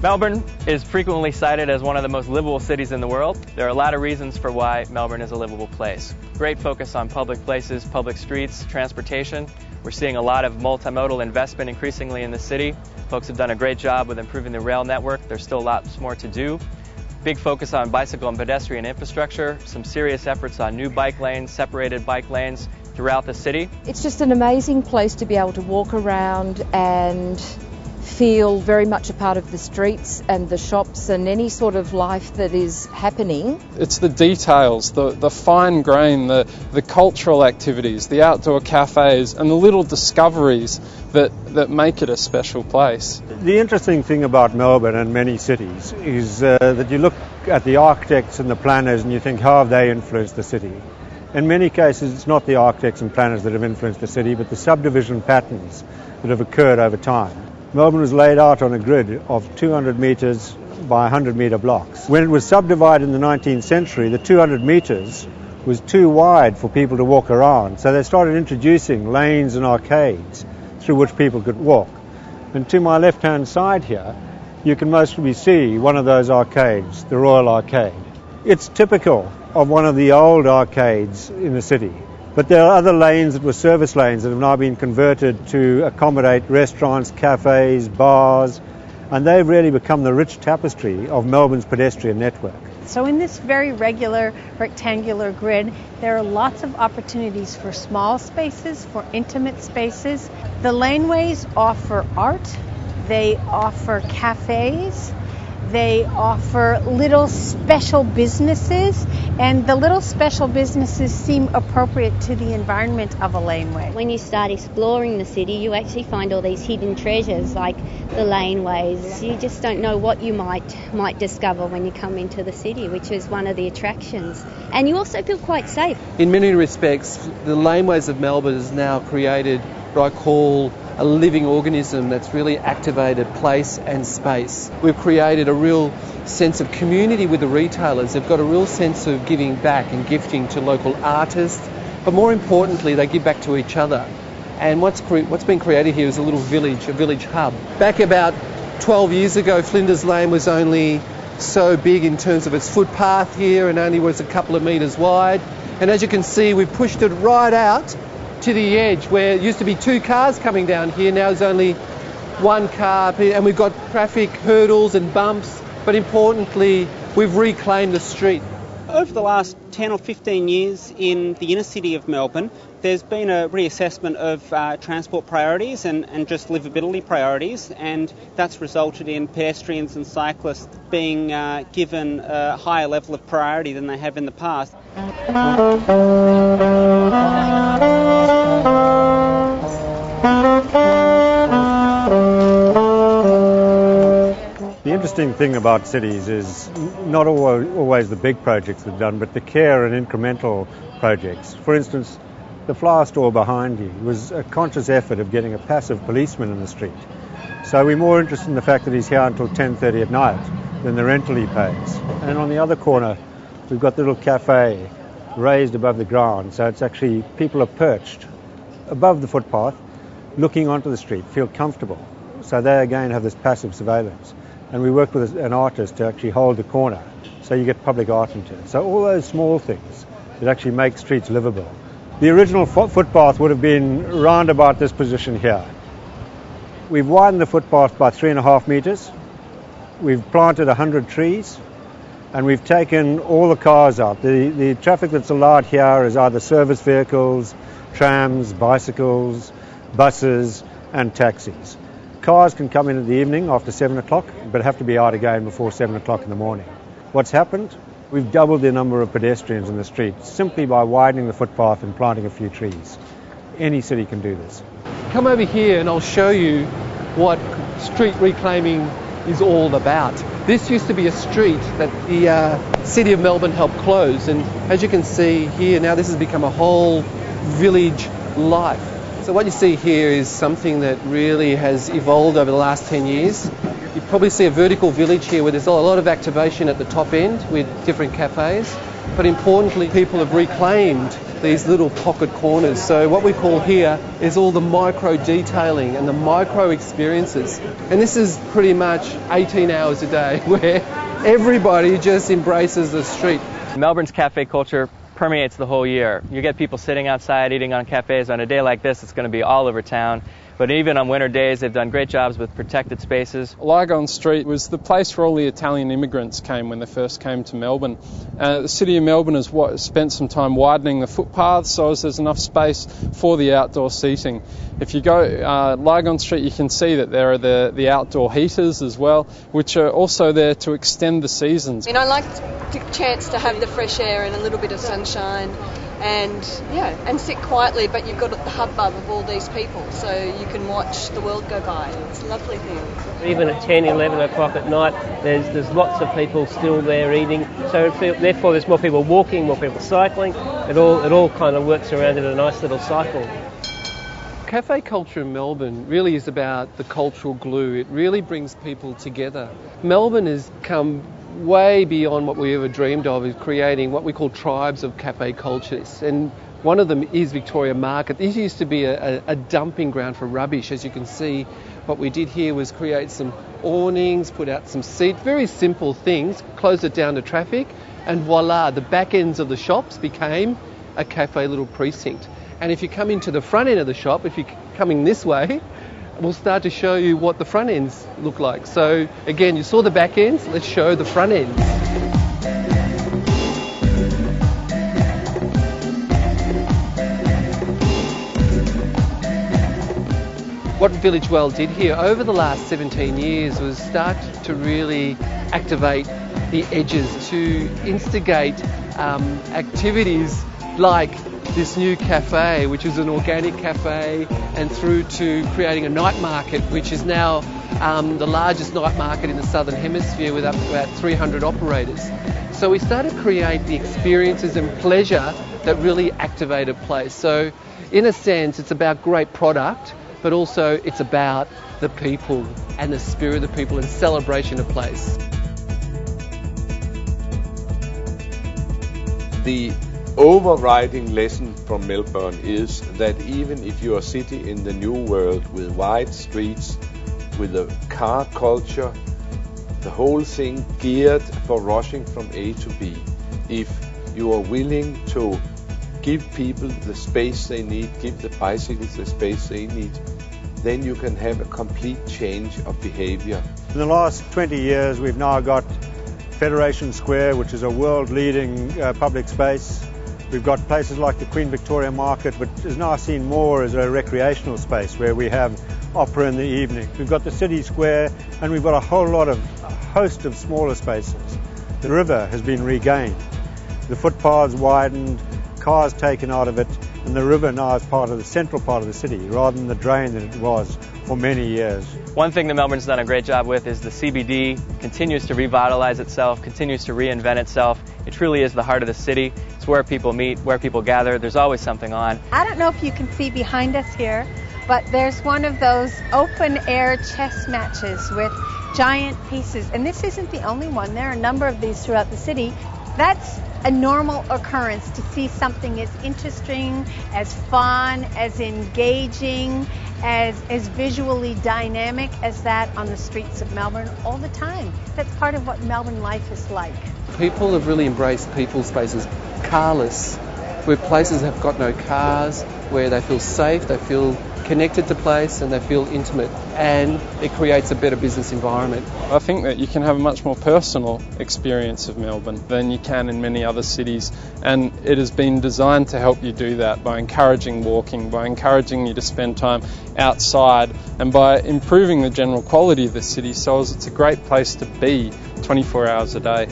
Melbourne is frequently cited as one of the most livable cities in the world. There are a lot of reasons for why Melbourne is a livable place. Great focus on public places, public streets, transportation. We're seeing a lot of multimodal investment increasingly in the city. Folks have done a great job with improving the rail network. There's still lots more to do. Big focus on bicycle and pedestrian infrastructure. Some serious efforts on new bike lanes, separated bike lanes throughout the city. It's just an amazing place to be able to walk around and feel very much a part of the streets and the shops and any sort of life that is happening. It's the details, the fine grain, the cultural activities, the outdoor cafes and the little discoveries that make it a special place. The interesting thing about Melbourne and many cities is that you look at the architects and the planners and you think, how have they influenced the city? In many cases, it's not the architects and planners that have influenced the city, but the subdivision patterns that have occurred over time. Melbourne was laid out on a grid of 200 metres by 100 metre blocks. When it was subdivided in the 19th century, the 200 metres was too wide for people to walk around, so they started introducing lanes and arcades through which people could walk. And to my left-hand side here, you can mostly see one of those arcades, the Royal Arcade. It's typical of one of the old arcades in the city. But there are other lanes that were service lanes that have now been converted to accommodate restaurants, cafes, bars, and they've really become the rich tapestry of Melbourne's pedestrian network. So in this very regular rectangular grid, there are lots of opportunities for small spaces, for intimate spaces. The laneways offer art, they offer cafes, they offer little special businesses, and the little special businesses seem appropriate to the environment of a laneway. When you start exploring the city, you actually find all these hidden treasures like the laneways. You just don't know what you might discover when you come into the city, which is one of the attractions. And you also feel quite safe. In many respects, the laneways of Melbourne has now created what I call a living organism that's really activated place and space. We've created a real sense of community with the retailers. They've got a real sense of giving back and gifting to local artists, but more importantly, they give back to each other. And what's been created here is a little village, a village hub. Back about 12 years ago, Flinders Lane was only so big in terms of its footpath here and only was a couple of metres wide. And as you can see, we've pushed it right out to the edge where it used to be 2 cars coming down here. Now there's only 1 car, and we've got traffic hurdles and bumps, but importantly, we've reclaimed the street. Over the last 10 or 15 years in the inner city of Melbourne, there's been a reassessment of transport priorities and just livability priorities, and that's resulted in pedestrians and cyclists being given a higher level of priority than they have in the past. The interesting thing about cities is not always the big projects that are done, but the care and incremental projects. For instance, the flower store behind you was a conscious effort of getting a passive policeman in the street. So we're more interested in the fact that he's here until 10:30 at night than the rental he pays. And on the other corner, we've got the little cafe raised above the ground, so it's actually people are perched above the footpath, looking onto the street, feel comfortable. So they again have this passive surveillance. And we work with an artist to actually hold the corner, so you get public art into it. So all those small things that actually make streets livable. The original footpath would have been round about this position here. We've widened the footpath by 3.5 metres. We've planted 100 trees, and we've taken all the cars out. The traffic that's allowed here is either service vehicles, trams, bicycles, buses, and taxis. Cars can come in the evening after 7 o'clock, but have to be out again before 7 o'clock in the morning. What's happened? We've doubled the number of pedestrians in the street simply by widening the footpath and planting a few trees. Any city can do this. Come over here and I'll show you what street reclaiming is all about. This used to be a street that the City of Melbourne helped close, and as you can see here now, this has become a whole village life. So what you see here is something that really has evolved over the last 10 years. You probably see a vertical village here where there's a lot of activation at the top end with different cafes. but importantly, people have reclaimed these little pocket corners. So what we call here is all the micro detailing and the micro experiences. And this is pretty much 18 hours a day where everybody just embraces the street. Melbourne's cafe culture permeates the whole year. You get people sitting outside eating on cafes. On a day like this, it's going to be all over town. But even on winter days, they've done great jobs with protected spaces. Lygon Street was the place where all the Italian immigrants came when they first came to Melbourne. The City of Melbourne has spent some time widening the footpaths so as there's enough space for the outdoor seating. If you go Lygon Street, you can see that there are the outdoor heaters as well, which are also there to extend the seasons. I like the chance to have the fresh air and a little bit of sunshine and sit quietly, but you've got the hubbub of all these people, so you can watch the world go by. It's a lovely thing. Even at 10, 11 o'clock at night, there's lots of people still there eating, so therefore there's more people walking, more people cycling. It all kind of works around in a nice little cycle. Cafe culture in Melbourne really is about the cultural glue. It really brings people together. Melbourne has come way beyond what we ever dreamed of, is creating what we call tribes of cafe cultures. And one of them is Victoria Market. This used to be a dumping ground for rubbish. As you can see, what we did here was create some awnings, put out some seats, very simple things, close it down to traffic, and voila, the back ends of the shops became a cafe little precinct. And if you come into the front end of the shop, if you're coming this way, we'll start to show you what the front ends look like. So again, you saw the back ends, let's show the front ends. What Village Well did here over the last 17 years was start to really activate the edges, to instigate activities like this new cafe, which is an organic cafe, and through to creating a night market, which is now the largest night market in the Southern Hemisphere with up to about 300 operators. So we started to create the experiences and pleasure that really activate a place. So in a sense, it's about great product, but also it's about the people and the spirit of the people and celebration of place. The overriding lesson from Melbourne is that even if you're a city in the new world with wide streets, with a car culture, the whole thing geared for rushing from A to B, if you are willing to give people the space they need, give the bicycles the space they need, then you can have a complete change of behavior. In the last 20 years, we've now got Federation Square, which is a world-leading public space. We've got places like the Queen Victoria Market, which is now seen more as a recreational space where we have opera in the evening. We've got the City Square, and we've got a host of smaller spaces. The river has been regained. The footpaths widened, cars taken out of it, and the river now is part of the central part of the city rather than the drain that it was for many years. One thing that Melbourne's done a great job with is the CBD continues to revitalize itself, continues to reinvent itself. It truly is the heart of the city. It's where people meet, where people gather. There's always something on. I don't know if you can see behind us here, but there's one of those open-air chess matches with giant pieces. And this isn't the only one. There are a number of these throughout the city. That's a normal occurrence to see something as interesting, as fun, as engaging, as visually dynamic as that on the streets of Melbourne all the time. That's part of what Melbourne life is like. People have really embraced people spaces, carless, where places have got no cars, where they feel safe, they feel connected to place, and they feel intimate, and it creates a better business environment. I think that you can have a much more personal experience of Melbourne than you can in many other cities, and it has been designed to help you do that by encouraging walking, by encouraging you to spend time outside, and by improving the general quality of the city so as it's a great place to be 24 hours a day.